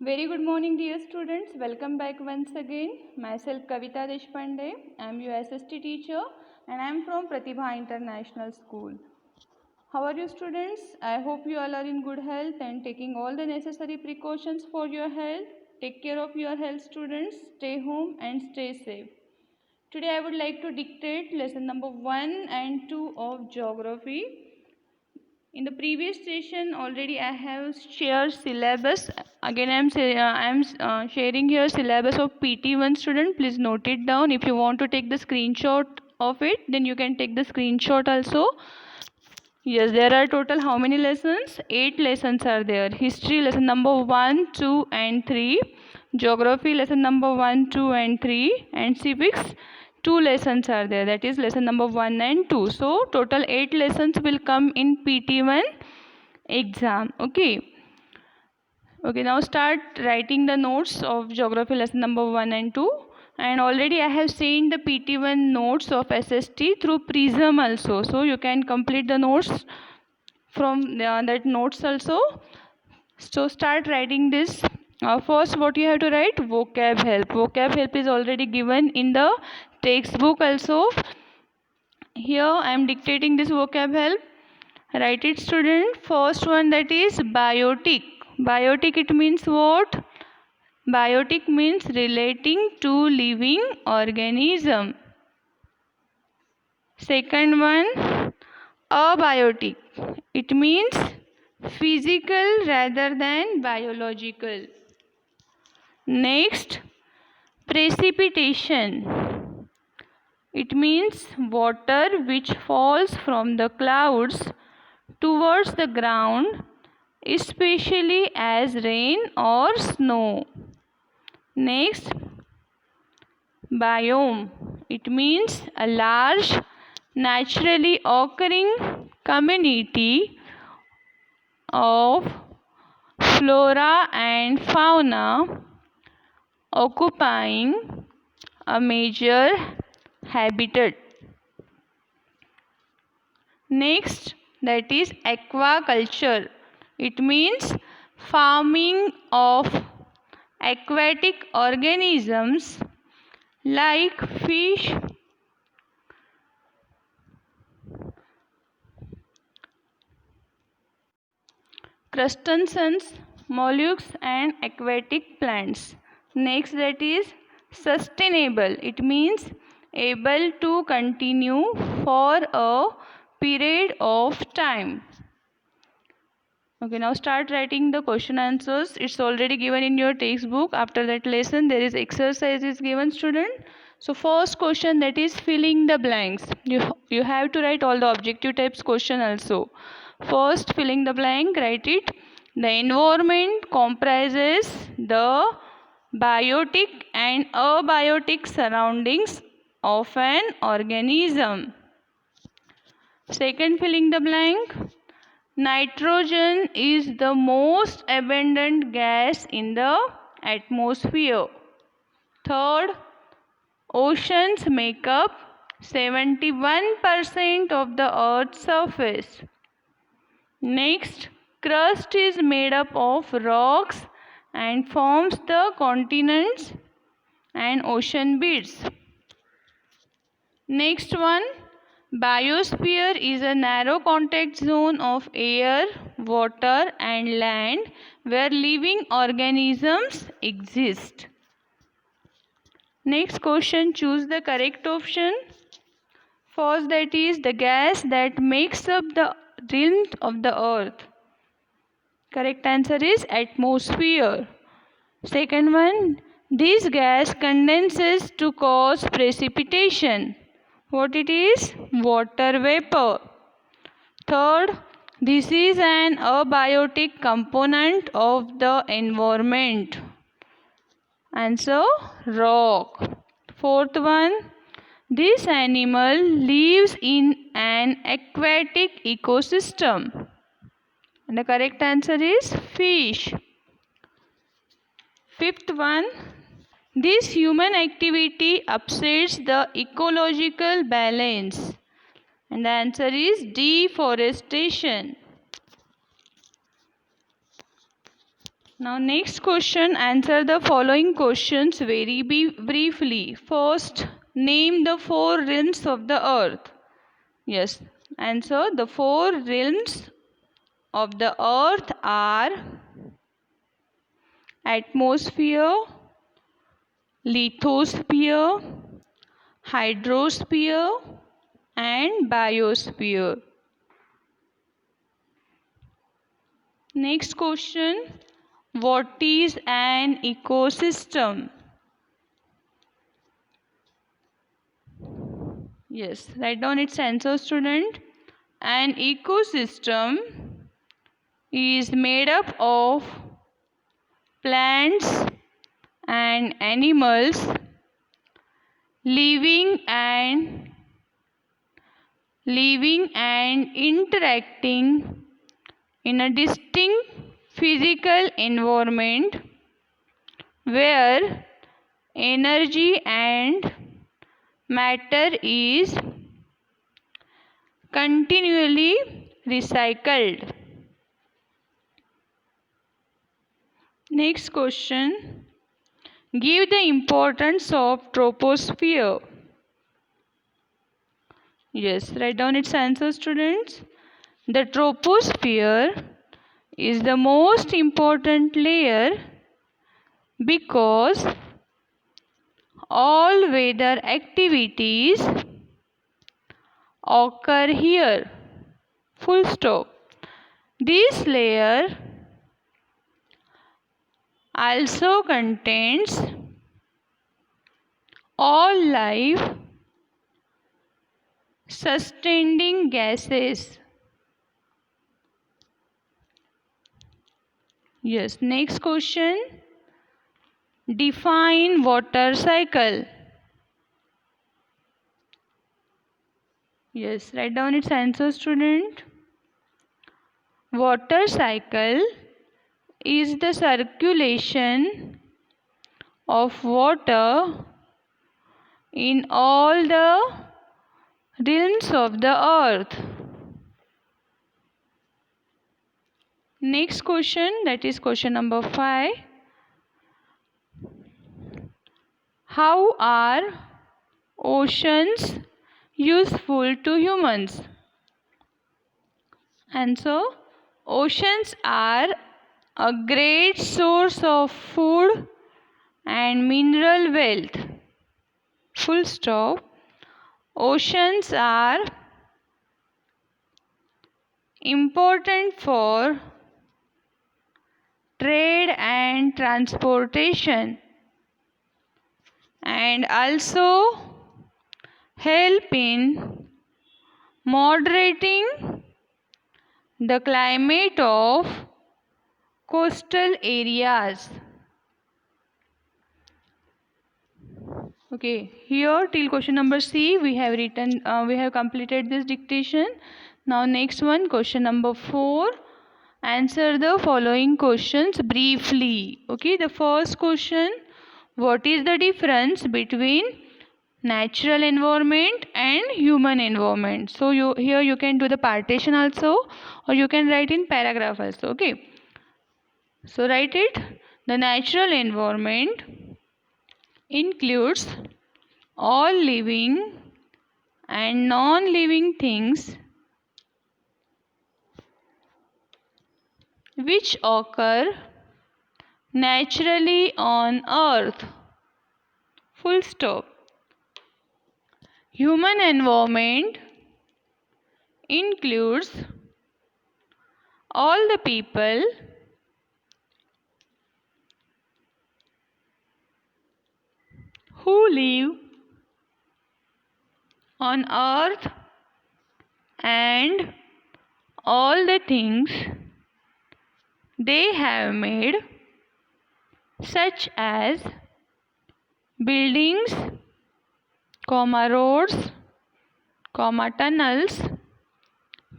Very good morning, dear students. Welcome back once again. Myself Kavita Deshpande. I am your SST teacher and I am from Pratibha International School. How are you, students? I hope you all are in good health and taking all the necessary precautions for your health. Take care of your health, students. Stay home and stay safe. Today I would like to dictate lesson number 1 and 2 of geography. In the previous session already I have shared syllabus. Again I am sharing here syllabus of PT1 student. Please note it down. If you want to take the screenshot of it, then you can take the screenshot also. Yes, there are total how many lessons? 8 lessons are there. History lesson number 1, 2 and 3. Geography lesson number 1, 2 and 3. And civics 2 lessons are there. That is lesson number 1 and 2. So total 8 lessons will come in PT1 exam. Okay. Okay, now start writing the notes of geography lesson number 1 and 2. And already I have seen the PT1 notes of SST through Prism also. So you can complete the notes from that notes also. So start writing this. First what you have to write? Vocab help. Vocab help is already given in the textbook also. Here I am dictating this vocab help. Write it, student. First one, that is biotic. Biotic, it means what? Biotic means relating to living organism. Second one, abiotic. It means physical rather than biological. Next, precipitation. It means water which falls from the clouds towards the ground, especially as rain or snow. Next, biome. It means a large naturally occurring community of flora and fauna occupying a major habitat. Next, that is aquaculture. It means farming of aquatic organisms like fish, crustaceans, mollusks and aquatic plants. Next, that is sustainable. It means able to continue for a period of time. Okay, now start writing the question answers. It's already given in your textbook. After that lesson, there is exercises given, student. So first question, that is filling the blanks. You have to write all the objective types question also. First, filling the blank, write it. The environment comprises the biotic and abiotic surroundings of an organism. Second, filling the blank. Nitrogen is the most abundant gas in the atmosphere. Third, oceans make up 71% of the Earth's surface. Next, crust is made up of rocks and forms the continents and ocean beds. Next one, biosphere is a narrow contact zone of air, water and land where living organisms exist. Next question, choose the correct option. First, that is the gas that makes up the rim of the earth. Correct answer is atmosphere. Second one, this gas condenses to cause precipitation. What it is? Water vapor. Third, this is an abiotic component of the environment. Answer, rock. Fourth one, this animal lives in an aquatic ecosystem. And the correct answer is fish. Fifth one, this human activity upsets the ecological balance. And the answer is deforestation. Now next question, answer the following questions very briefly. First, name the four realms of the earth. Yes, answer. The four realms of the earth are atmosphere, lithosphere, hydrosphere and biosphere. Next question, what is an ecosystem? Yes, write down its answer, student. An ecosystem is made up of plants and animals living and interacting in a distinct physical environment where energy and matter is continually recycled. Next question, give the importance of troposphere. Yes, write down its answer, students. The troposphere is the most important layer because all weather activities occur here. Full stop. This layer also contains all life sustaining gases. Yes, next question. Define water cycle. Yes, write down its answer, student. Water cycle is the circulation of water in all the realms of the earth. Next question, that is question number 5. How are oceans useful to humans? Answer. Oceans are a great source of food and mineral wealth. Full stop. Oceans are important for trade and transportation and also help in moderating the climate of coastal areas. Okay, here till question number C we have completed this dictation. Now next one, question number 4. Answer the following questions briefly. Okay, the first question, what is the difference between natural environment and human environment? So here you can do the partition also, or you can write in paragraph also. Okay, so write it. The natural environment includes all living and non-living things which occur naturally on earth. Full stop. Human environment includes all the people who live on earth and all the things they have made, such as buildings, roads, tunnels,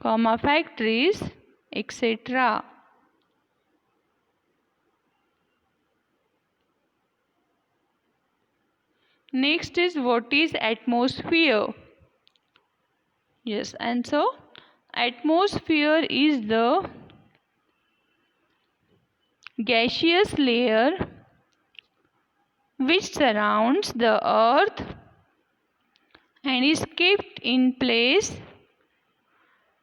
factories, etc. Next is, what is atmosphere? Yes, answer. Atmosphere is the gaseous layer which surrounds the earth and is kept in place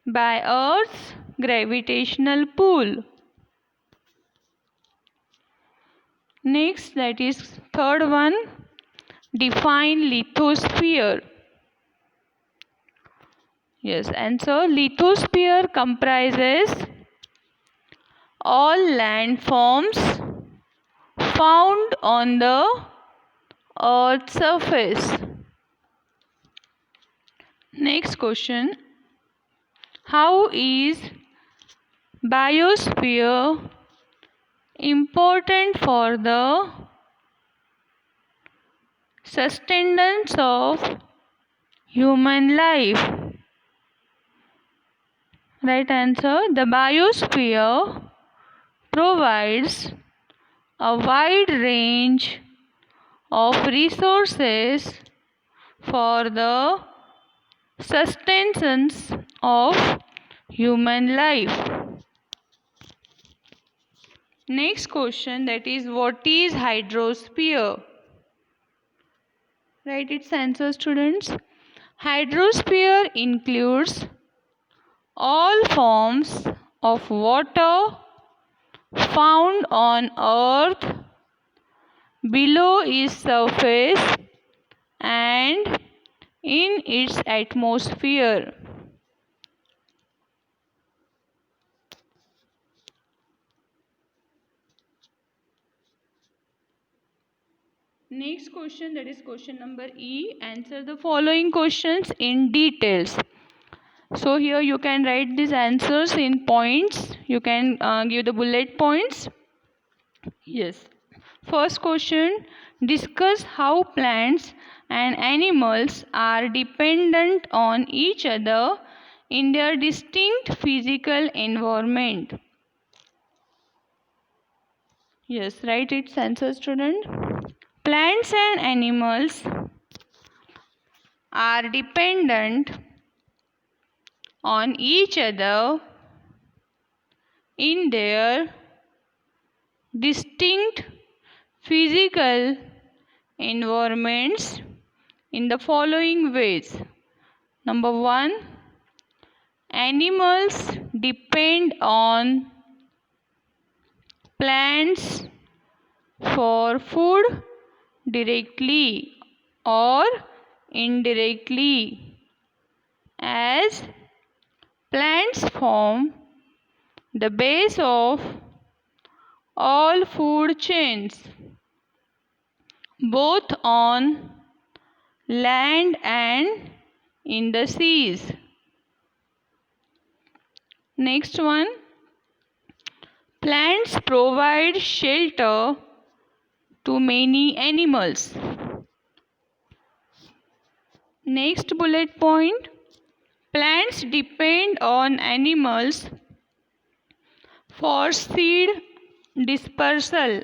by Earth's gravitational pull. Next, that is third one, define lithosphere. Yes, answer, lithosphere comprises all landforms found on the Earth's surface. Next question, how is biosphere important for the sustenance of human life? Right answer, the biosphere provides a wide range of resources for the sustenance of human life. Next question, that is, what is hydrosphere? Write its answer, students. Hydrosphere includes all forms of water found on Earth below its surface and in its atmosphere. Next question, that is question number E. Answer the following questions in details. So here you can write these answers in points. You can give the bullet points. Yes. First question, discuss how plants and animals are dependent on each other in their distinct physical environment. Yes, write its answer, student. Plants and animals are dependent on each other in their distinct physical environments in the following ways. Number 1, animals depend on plants for food directly or indirectly, as plants form the base of all food chains, both on land and in the seas. Next one, plants provide shelter to many animals. Next bullet point, plants depend on animals for seed dispersal.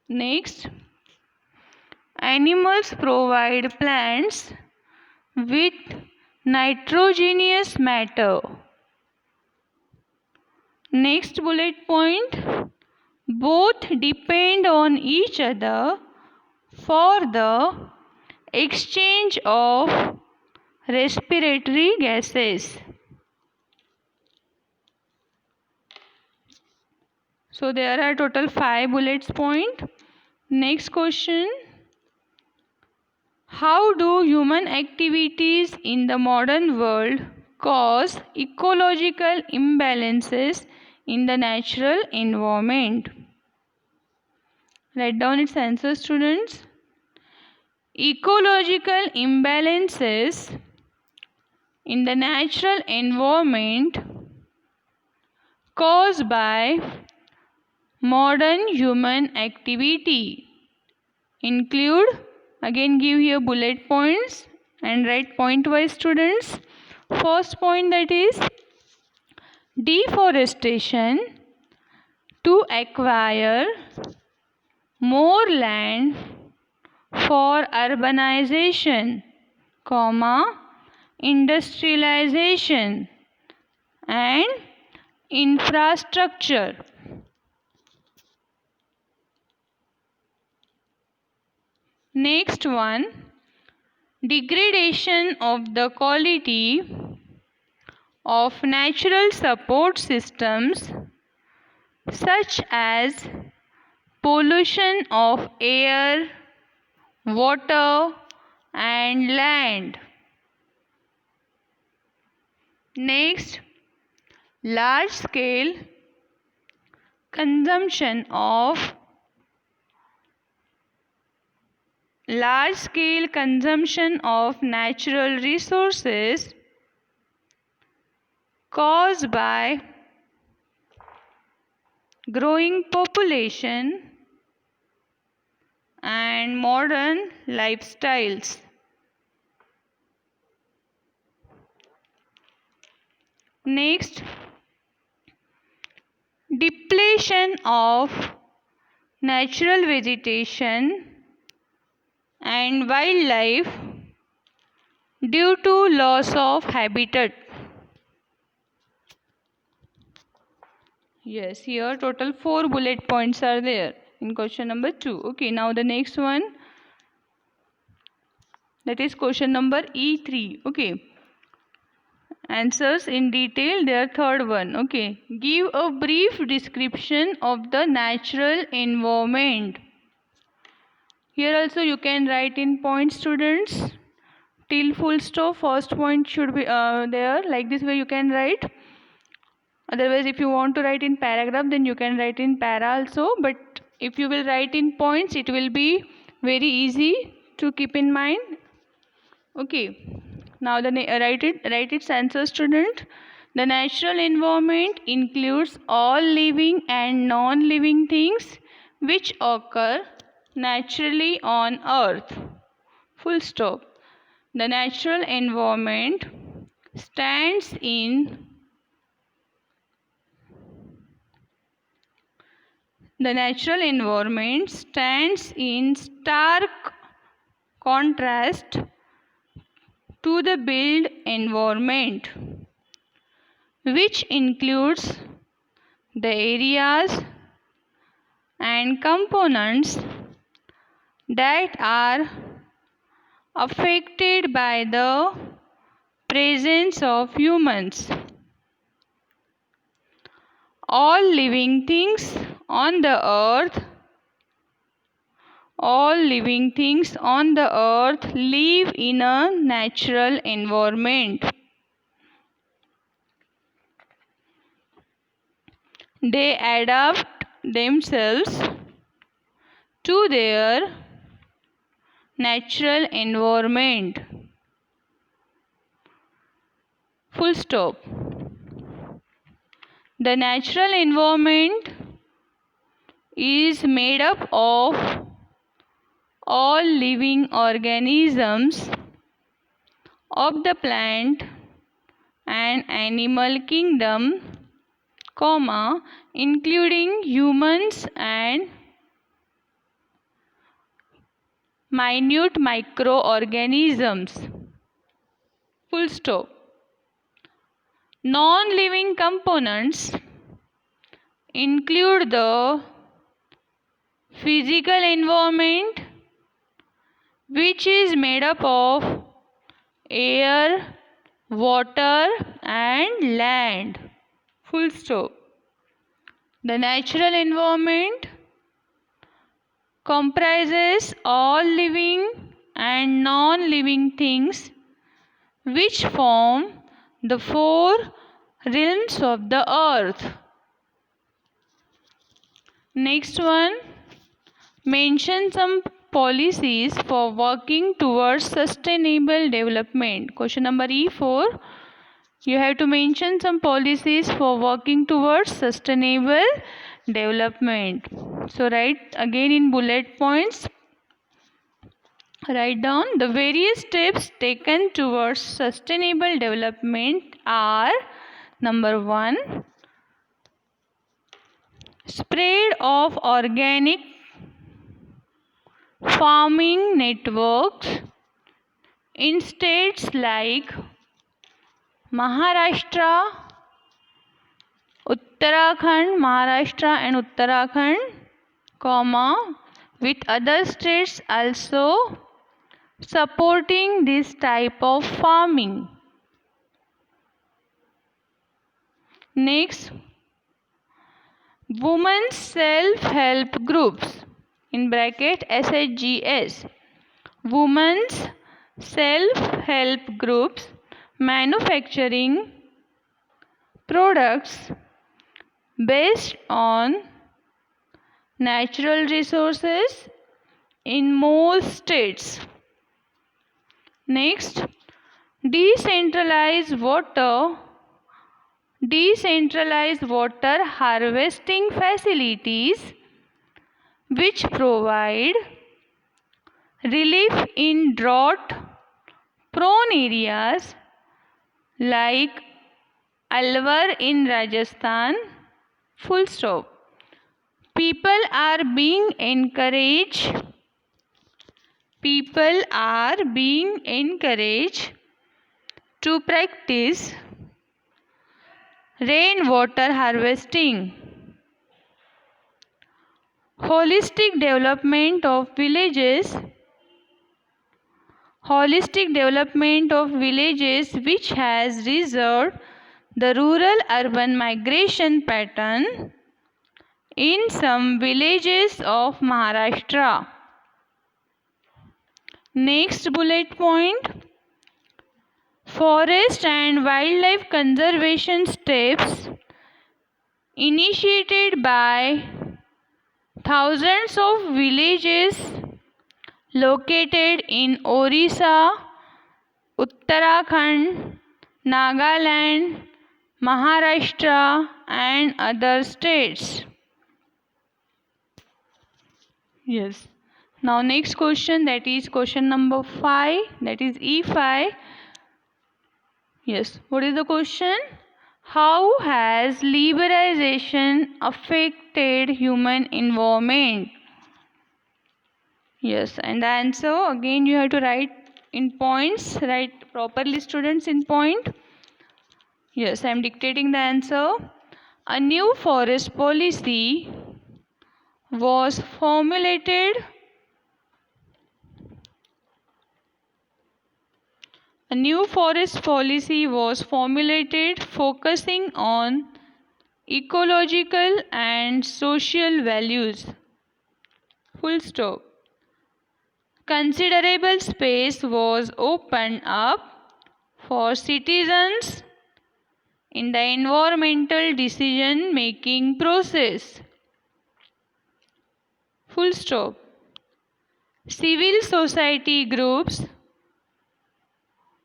Next, animals provide plants with nitrogenous matter. Next bullet point, both depend on each other for the exchange of respiratory gases. So there are total 5 bullets point. Next question, how do human activities in the modern world cause ecological imbalances in the natural environment? Write down its answer, students. Ecological imbalances in the natural environment caused by modern human activity include, again give here bullet points and write point wise, students. First point, that is deforestation to acquire more land for urbanization, industrialization and infrastructure. Next one, degradation of the quality of natural support systems such as pollution of air, water and land. Next, large scale consumption of natural resources caused by growing population and modern lifestyles. Next, depletion of natural vegetation and wildlife due to loss of habitat. Yes, here total 4 bullet points are there in question number 2. Okay, now the next one, that is question number E3. Okay, answers in detail, their third one. Okay, give a brief description of the natural environment. Here also you can write in points, students, till full stop. First point should be there, like this way you can write. Otherwise, if you want to write in paragraph, then you can write in para also, but if you will write in points, it will be very easy to keep in mind. Okay, now the write its answer, student. The natural environment includes all living and non-living things which occur naturally on earth. Full stop. The natural environment stands in stark contrast to the built environment, which includes the areas and components that are affected by the presence of humans. All living things on the earth live in a natural environment. They adapt themselves to their natural environment. Full stop. The natural environment is made up of all living organisms of the plant and animal kingdom, including humans and minute microorganisms. Full stop. Non-living components include the physical environment, which is made up of air, water and land. Full stop. The natural environment comprises all living and non-living things which form the 4 realms of the earth. Next one, mention some policies for working towards sustainable development. Question number E4. You have to mention some policies for working towards sustainable development. So write again in bullet points. Write down the various steps taken towards sustainable development are: number 1, spread of organic farming networks in states like Maharashtra, Uttarakhand, Maharashtra and Uttarakhand, comma, with other states also supporting this type of farming. Next, women's self-help groups in bracket SHGS. Women's self-help groups manufacturing products based on natural resources in most states. Next, decentralized water harvesting facilities which provide relief in drought prone areas like Alwar in Rajasthan. Full stop. People are being encouraged to practice rainwater harvesting. Holistic development of villages which has reserved the rural-urban migration pattern in some villages of Maharashtra. Next bullet point, forest and wildlife conservation steps initiated by thousands of villages located in Orissa, Uttarakhand, Nagaland, Maharashtra and other states. Yes. Now next question, that is question number 5, that is E5. Yes. What is the question? How has liberalization affected human environment? Yes. And the answer again you have to write in points. Write properly, students, in point. Yes, I am dictating the answer. A new forest policy was formulated. A new forest policy was formulated focusing on ecological and social values. Full stop. Considerable space was opened up for citizens in the environmental decision making process. Full stop. Civil society groups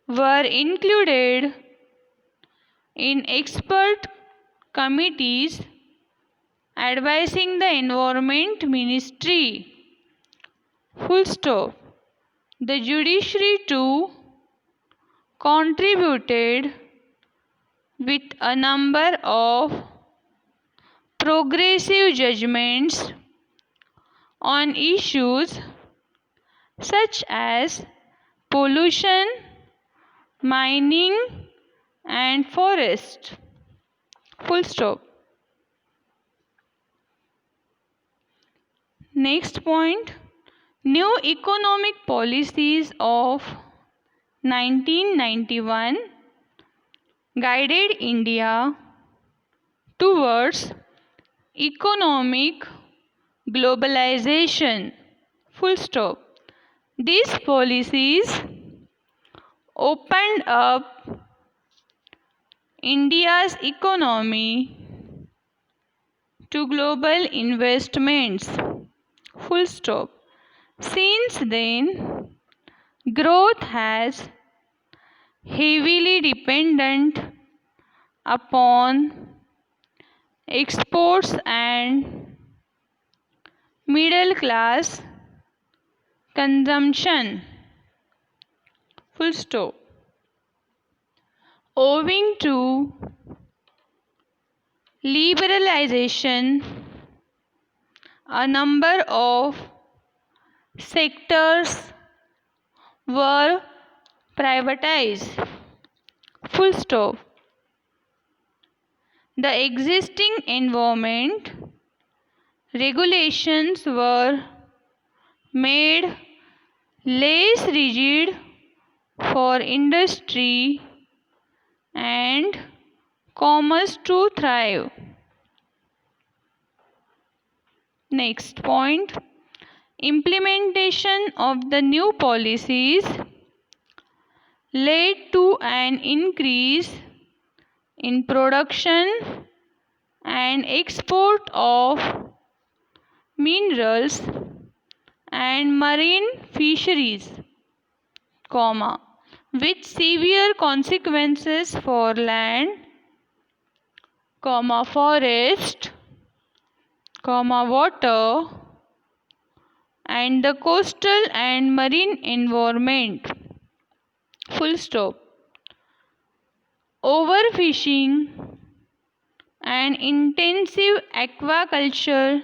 were included in expert committees advising the Environment Ministry. Full stop. The judiciary too contributed with a number of progressive judgments on issues such as pollution, mining and forest. Full stop. Next point, new economic policies of 1991 guided India towards economic globalization. Full stop. These policies opened up India's economy to global investments. Full stop. Since then, growth has heavily dependent upon exports and middle class consumption. Full stop. Owing to liberalization, a number of sectors were privatized. Full stop. the existing environment regulations were made less rigid for industry and commerce to thrive. Next point, implementation of the new policies led to an increase in production and export of minerals and marine fisheries, with severe consequences for land, forest, water and the coastal and marine environment. Full stop. Overfishing and intensive aquaculture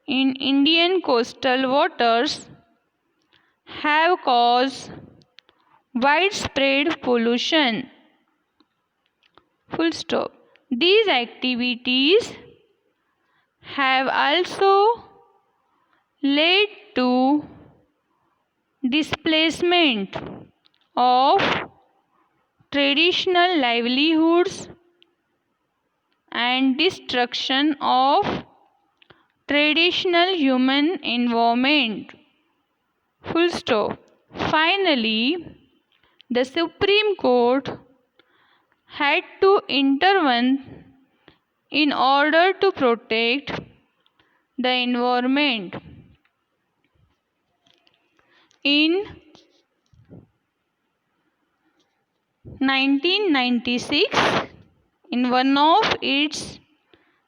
in Indian coastal waters have caused widespread pollution. Full stop. These activities have also led to displacement of traditional livelihoods and destruction of traditional human environment. Full stop. Finally, the Supreme Court had to intervene in order to protect the environment. In 1996, in one of its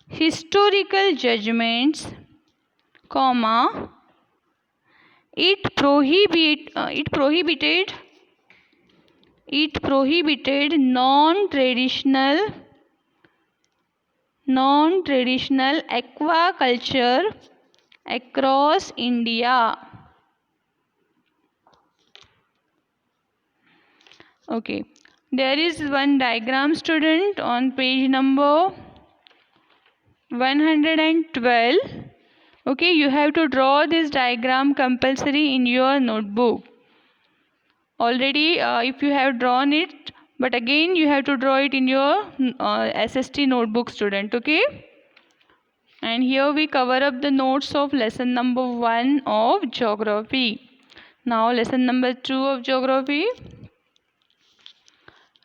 historical judgments, it prohibited non-traditional aquaculture across India. Okay, there is one diagram, student, on page number 112. Okay, you have to draw this diagram compulsory in your notebook. Already if you have drawn it, but again you have to draw it in your SST notebook, student. Okay, and here we cover up the notes of lesson number 1 of geography. Now lesson number 2 of geography.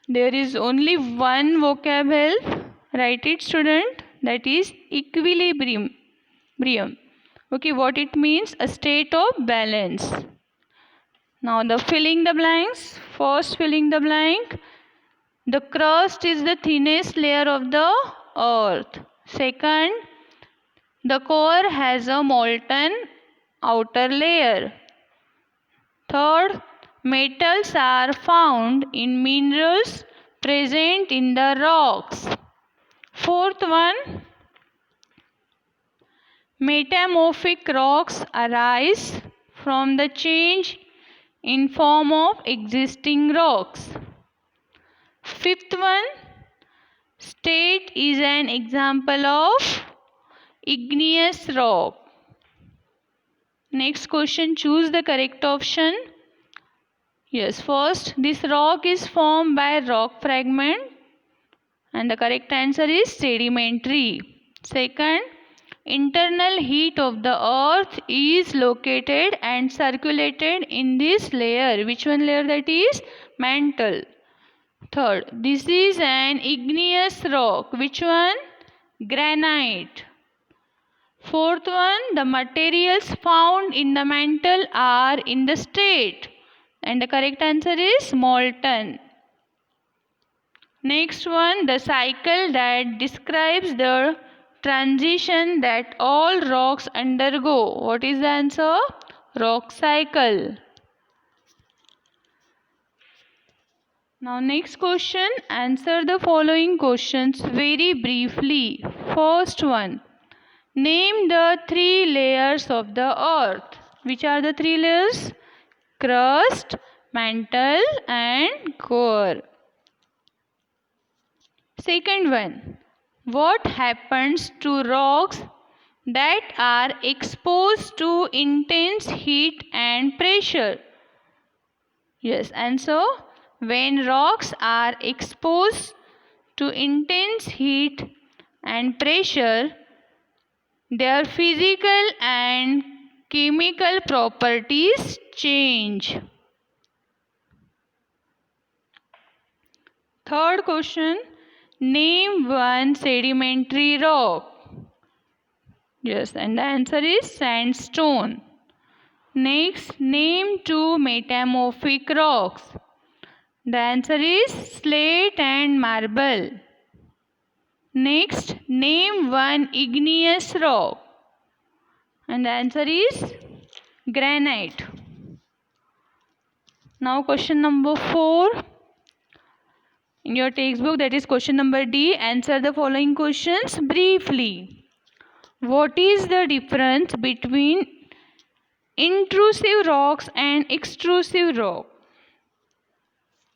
There is only one vocab help. Write it, student. That is equilibrium. Okay, what it means? A state of balance. Now the filling the blanks. First, filling the blank. The crust is the thinnest layer of the earth. Second, the core has a molten outer layer. Third, metals are found in minerals present in the rocks. Fourth one, metamorphic rocks arise from the change in form of existing rocks. Fifth one, state is an example of igneous rock. Next question, choose the correct option. Yes, first, this rock is formed by rock fragment and the correct answer is sedimentary. Second, internal heat of the earth is located and circulated in this layer. Which one layer that is? Mantle. Third, this is an igneous rock. Which one? Granite. Fourth one, the materials found in the mantle are in the state. And the correct answer is molten. Next one, the cycle that describes the transition that all rocks undergo. What is the answer? Rock cycle. Now next question, answer the following questions very briefly. First one, name the 3 layers of the earth. Which are the 3 layers? Crust, mantle and core. Second one, What happens to rocks that are exposed to intense heat and pressure? Yes, answer. When rocks are exposed to intense heat and pressure, their physical and chemical properties change. Third question, name one sedimentary rock. Yes, and the answer is sandstone. Next, name two metamorphic rocks. The answer is slate and marble. Next, name one igneous rock. And the answer is granite. Now question number 4. In your textbook, that is question number D. Answer the following questions briefly. What is the difference between intrusive rocks and extrusive rock?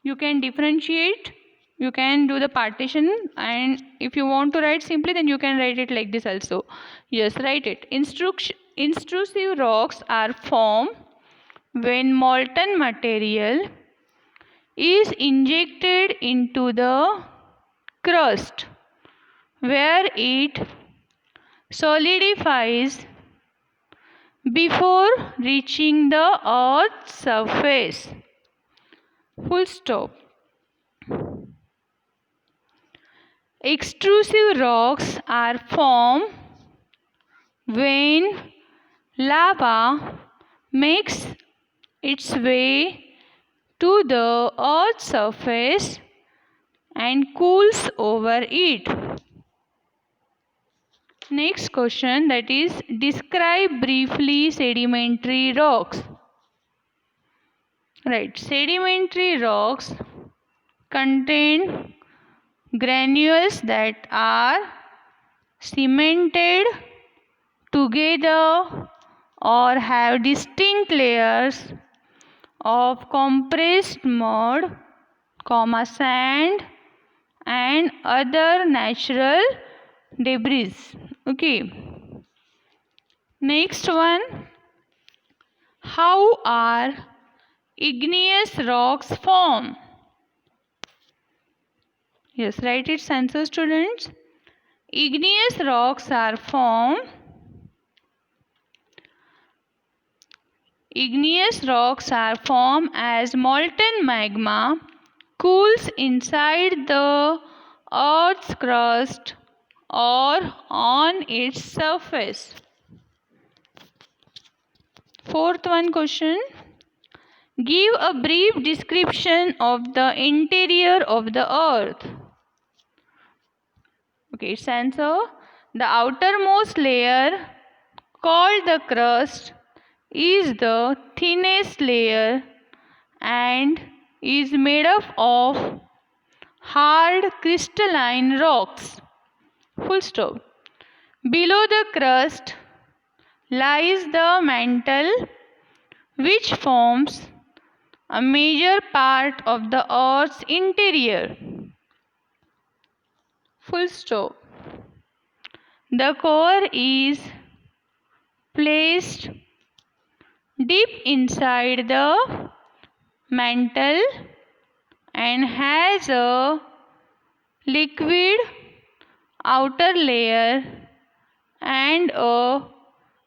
You can differentiate. You can do the partition, and if you want to write simply, then you can write it like this also. Yes, write it. Intrusive rocks are formed when molten material is injected into the crust, where it solidifies before reaching the earth's surface. Full stop. Extrusive rocks are formed when lava makes its way to the earth's surface and cools over it. Next question, that is, describe briefly sedimentary rocks. Right, sedimentary rocks contain granules that are cemented together or have distinct layers of compressed mud, sand and other natural debris. Okay. Next one, how are igneous rocks formed? Yes, write its answer, students. Igneous rocks are formed. Igneous rocks are formed as molten magma cools inside the earth's crust or on its surface. Fourth one question. Give a brief description of the interior of the earth. Okay, its answer. The outermost layer, called the crust, is the thinnest layer and is made up of hard crystalline rocks. Full stop. Below the crust lies the mantle, which forms a major part of the earth's interior. Full stop. The core is placed deep inside the mantle and has a liquid outer layer and a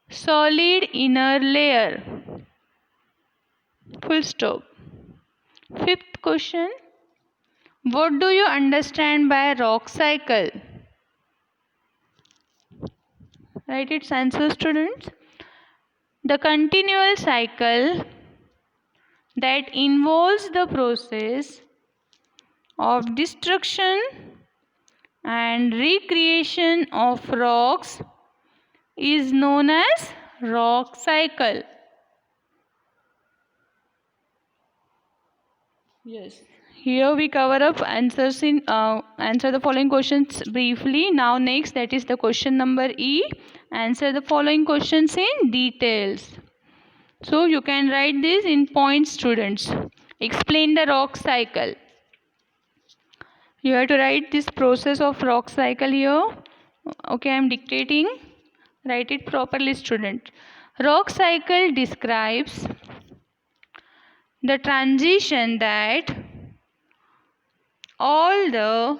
solid inner layer. Full stop. Fifth question. What do you understand by rock cycle? Write its answer, students. The continual cycle that involves the process of destruction and recreation of rocks is known as rock cycle. Yes. Here we cover up answers in answer the following questions briefly. Now next, that is the question number E. Answer the following questions in details. So you can write this in points, students. Explain the rock cycle. You have to write this process of rock cycle here. Okay, I am dictating. Write it properly, student. Rock cycle describes the transition that all the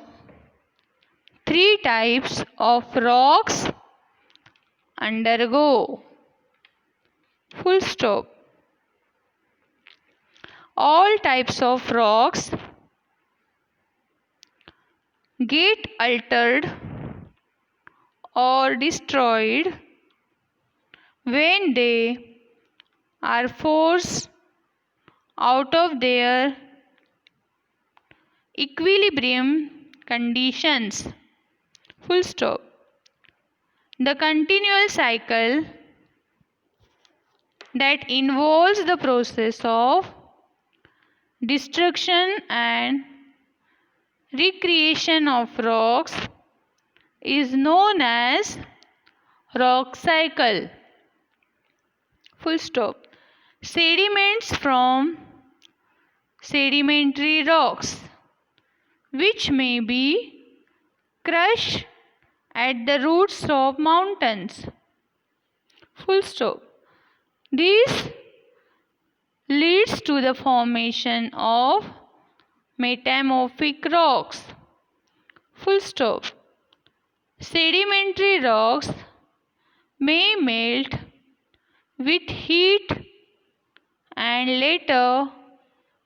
three types of rocks undergo. Full stop. All types of rocks get altered or destroyed when they are forced out of their equilibrium conditions. Full stop. The continual cycle that involves the process of destruction and recreation of rocks is known as rock cycle. Full stop. Sediments from sedimentary rocks, which may be crushed at the roots of mountains. Full stop. This leads to the formation of metamorphic rocks. Full stop. Sedimentary rocks may melt with heat and later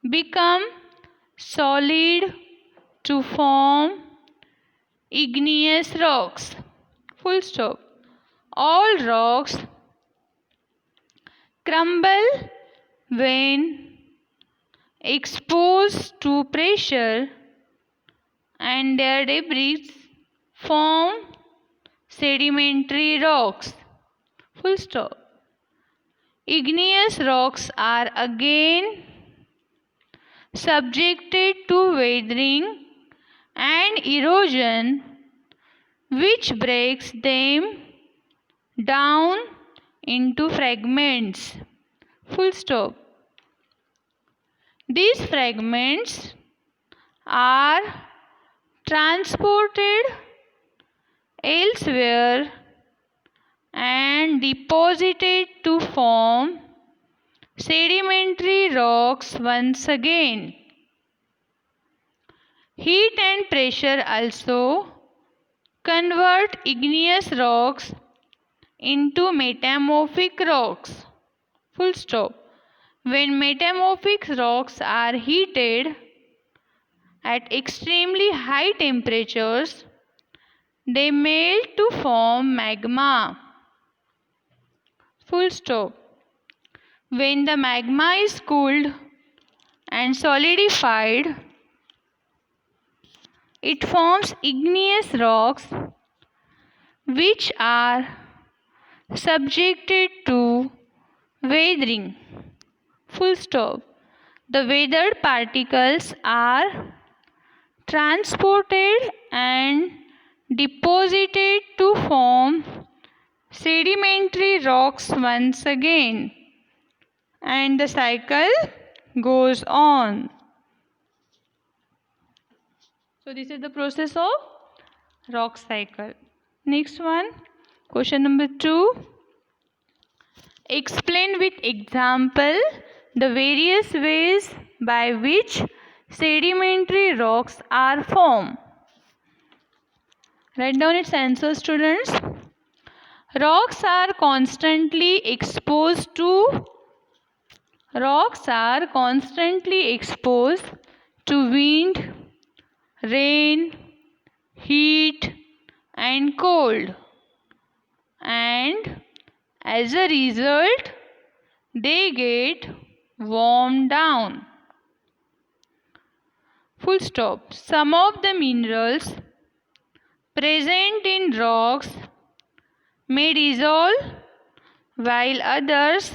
become solid to form igneous rocks. Full stop. All rocks crumble when exposed to pressure and their debris form sedimentary rocks. Full stop. Igneous rocks are again subjected to weathering and erosion, which breaks them down into fragments. Full stop. These fragments are transported elsewhere and deposited to form sedimentary rocks once again. Heat and pressure also convert igneous rocks into metamorphic rocks. Full stop. When metamorphic rocks are heated at extremely high temperatures, they melt to form magma. Full stop. When the magma is cooled and solidified, it forms igneous rocks which are subjected to weathering. Full stop. The weathered particles are transported and deposited to form sedimentary rocks once again, and the cycle goes on. So this is the process of rock cycle. Next one, question number 2. Explain with example the various ways by which sedimentary rocks are formed. Write down its answer, students. Rocks are constantly exposed to wind, rain, heat and cold, and as a result they get worn down. Full stop. Some of the minerals present in rocks may dissolve while others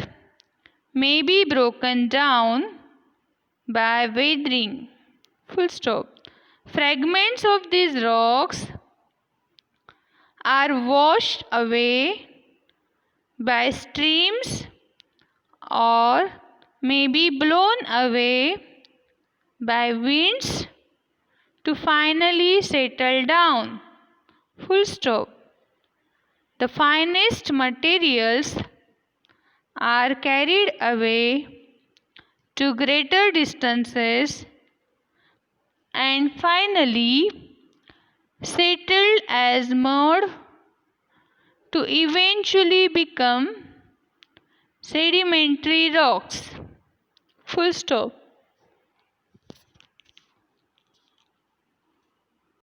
may be broken down by weathering. Full stop. Fragments of these rocks are washed away by streams or may be blown away by winds to finally settle down. Full stop. The finest materials are carried away to greater distances and finally settled as mud to eventually become sedimentary rocks. Full stop.